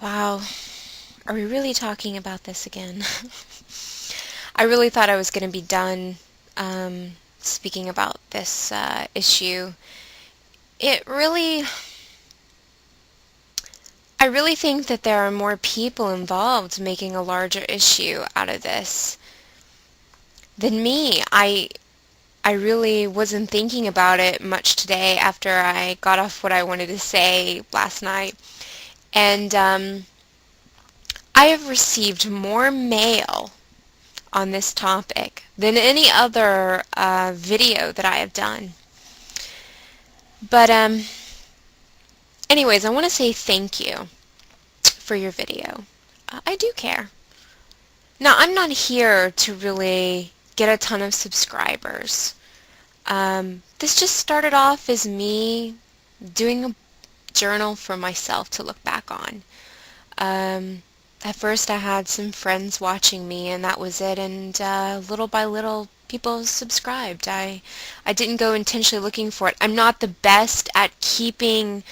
Wow, are we really talking about this again? I really thought I was going to be done speaking about this issue. It really, I really think that there are more people involved making a larger issue out of this than me. I really wasn't thinking about it much today after I got off what I wanted to say last night. And I have received more mail on this topic than any other video that I have done. But anyways, I want to say thank you for your video. I do care. Now, I'm not here to really get a ton of subscribers. This just started off as me doing a journal for myself to look back on. At first I had some friends watching me and that was it, and little by little people subscribed. I didn't go intentionally looking for it. I'm not the best at keeping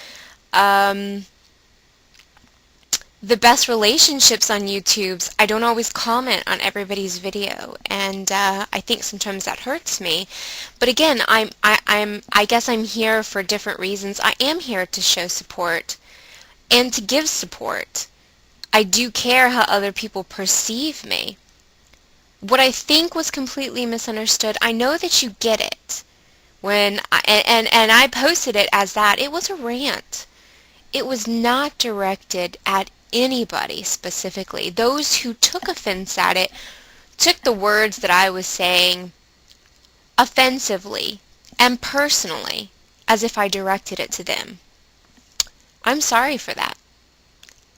the best relationships on YouTube's. I don't always comment on everybody's video, and I think sometimes that hurts me. But again, I guess I'm here for different reasons. I am here to show support and to give support. I do care how other people perceive me. What I think was completely misunderstood, I know that you get it. And I posted it as that. It was a rant. It was not directed at anybody specifically. Those who took offense at it took the words that I was saying offensively and personally, as if I directed it to them. I'm sorry for that.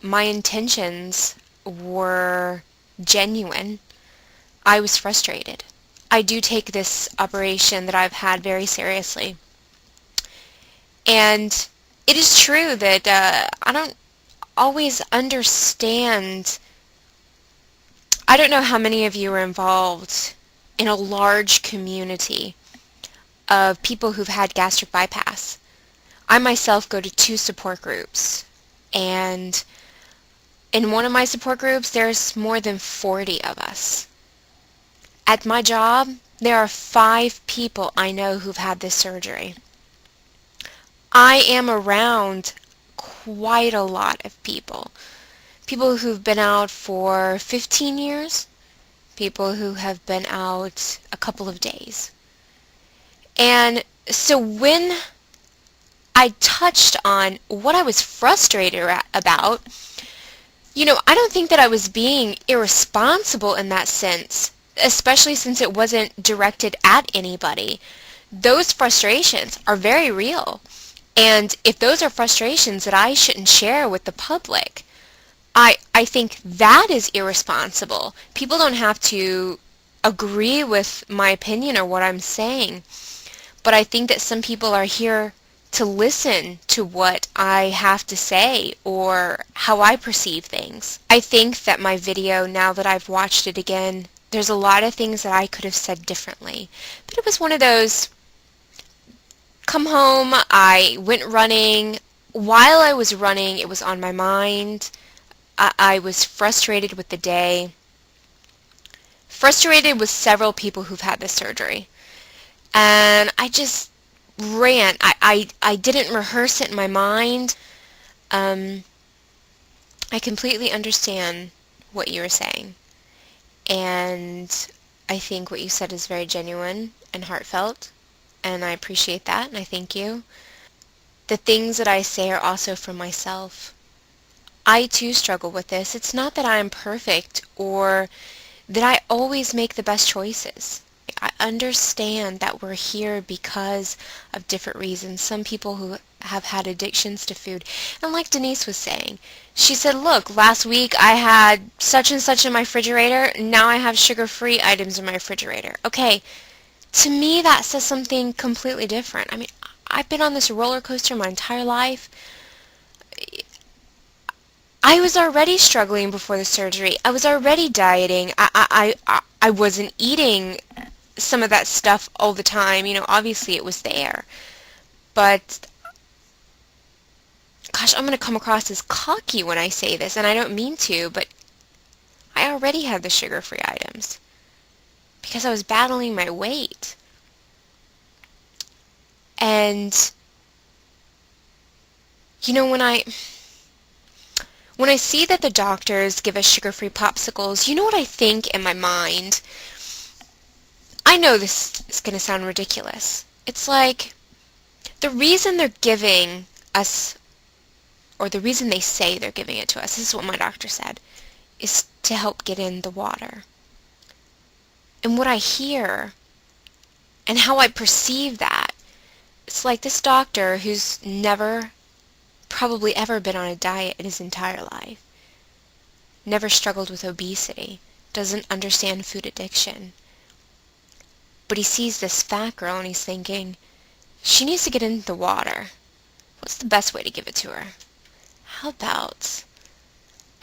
My intentions were genuine. I was frustrated. I do take this operation that I've had very seriously. And it is true that I don't always understand. I don't know how many of you are involved in a large community of people who've had gastric bypass. I myself go to 2 support groups, and in one of my support groups there's more than 40 of us. At my job, there are 5 people I know who've had this surgery. I am around quite a lot of people. People who've been out for 15 years, people who have been out a couple of days. And so when I touched on what I was frustrated about, I don't think that I was being irresponsible in that sense, especially since it wasn't directed at anybody. Those frustrations are very real. And if those are frustrations that I shouldn't share with the public, I think that is irresponsible. People don't have to agree with my opinion or what I'm saying, but I think that some people are here to listen to what I have to say or how I perceive things. I think that my video, now that I've watched it again, there's a lot of things that I could have said differently. But it was one of those, come home, I went running. While I was running, it was on my mind. I was frustrated with the day. Frustrated with several people who've had this surgery. And I just ran. I didn't rehearse it in my mind. I completely understand what you were saying. And I think what you said is very genuine and heartfelt. And I appreciate that, and I thank you. The things that I say are also from myself. I too struggle with this. It's not that I am perfect or that I always make the best choices. I understand that we're here because of different reasons. Some people who have had addictions to food. And like Denise was saying, she said, look, last week I had such and such in my refrigerator. Now I have sugar-free items in my refrigerator. Okay, to me that says something completely different. I mean, I've been on this roller coaster my entire life. I was already struggling before the surgery. I was already dieting. I wasn't eating some of that stuff all the time. Obviously it was there. But gosh, I'm going to come across as cocky when I say this, and I don't mean to, but I already had the sugar-free items because I was battling my weight. And, you know, when I see that the doctors give us sugar-free popsicles, you know what I think in my mind? I know this is going to sound ridiculous. It's like the reason they're giving us, or the reason they say they're giving it to us, this is what my doctor said, is to help get in the water. And what I hear and how I perceive that, it's like this doctor who's never, probably ever been on a diet in his entire life, never struggled with obesity, doesn't understand food addiction. But he sees this fat girl and he's thinking, she needs to get into the water. What's the best way to give it to her? How about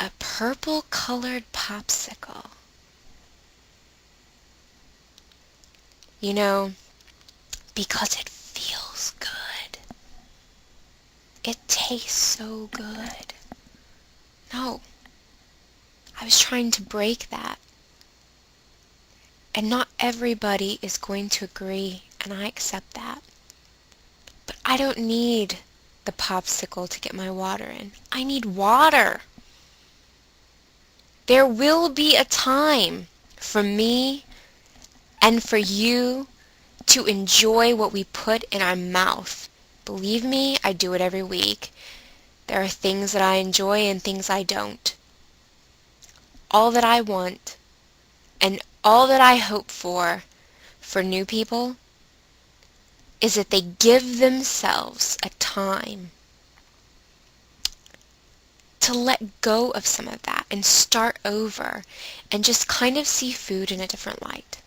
a purple-colored popsicle? You know, because it feels good. It tastes so good. No, I was trying to break that. And not everybody is going to agree, and I accept that. But I don't need the popsicle to get my water in. I need water. There will be a time for me and for you to enjoy what we put in our mouth. Believe me, I do it every week. There are things that I enjoy and things I don't. All that I want and all that I hope for new people is that they give themselves a time to let go of some of that and start over and just kind of see food in a different light.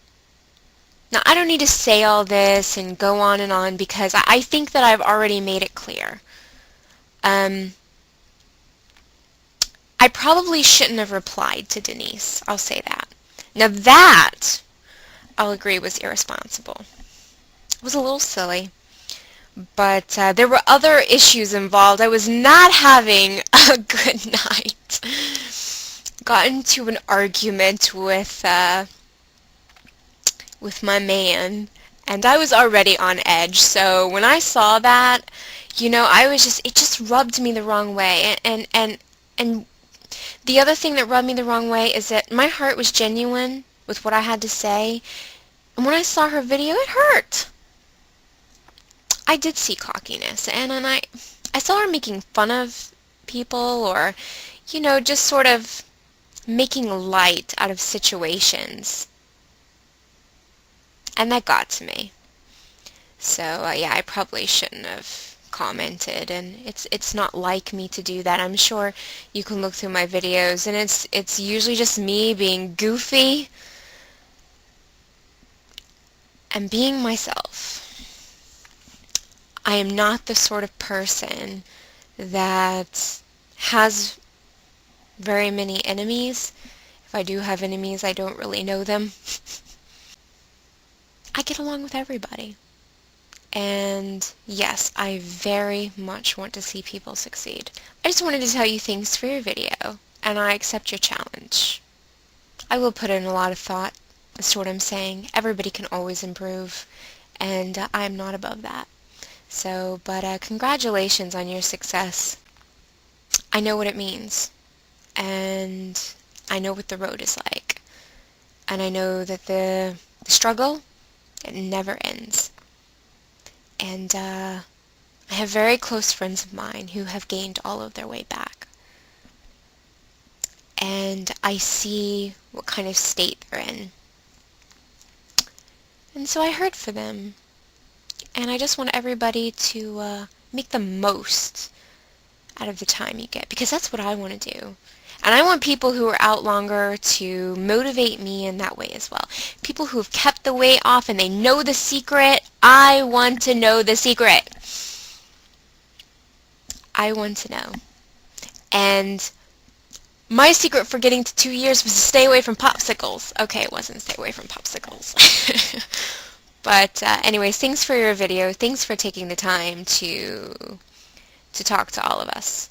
Now, I don't need to say all this and go on and on because I think that I've already made it clear. I probably shouldn't have replied to Denise. I'll say that. Now that, I'll agree, was irresponsible. It was a little silly, but there were other issues involved. I was not having a good night. Got into an argument with my man, and I was already on edge. So when I saw that, you know, it just rubbed me the wrong way. And the other thing that rubbed me the wrong way is that my heart was genuine with what I had to say, and when I saw her video, it hurt. I did see cockiness, and I saw her making fun of people, or, you know, just sort of making light out of situations. And that got to me. So, yeah, I probably shouldn't have commented, and it's not like me to do that. I'm sure you can look through my videos, and it's usually just me being goofy and being myself. I am not the sort of person that has very many enemies. If I do have enemies, I don't really know them. I get along with everybody. And yes, I very much want to see people succeed. I just wanted to tell you thanks for your video, and I accept your challenge. I will put in a lot of thought as to what I'm saying. Everybody can always improve, and I'm not above that. So, but congratulations on your success. I know what it means, and I know what the road is like, and I know that the struggle, it never ends. And I have very close friends of mine who have gained all of their way back. And I see what kind of state they're in. And so I heard for them. And I just want everybody to make the most out of the time you get, because that's what I want to do. And I want people who are out longer to motivate me in that way as well. People who have kept the weight off and they know the secret. I want to know the secret. I want to know. And my secret for getting to 2 years was to stay away from popsicles. Okay, it wasn't stay away from popsicles. But anyways, thanks for your video. Thanks for taking the time to to talk to all of us.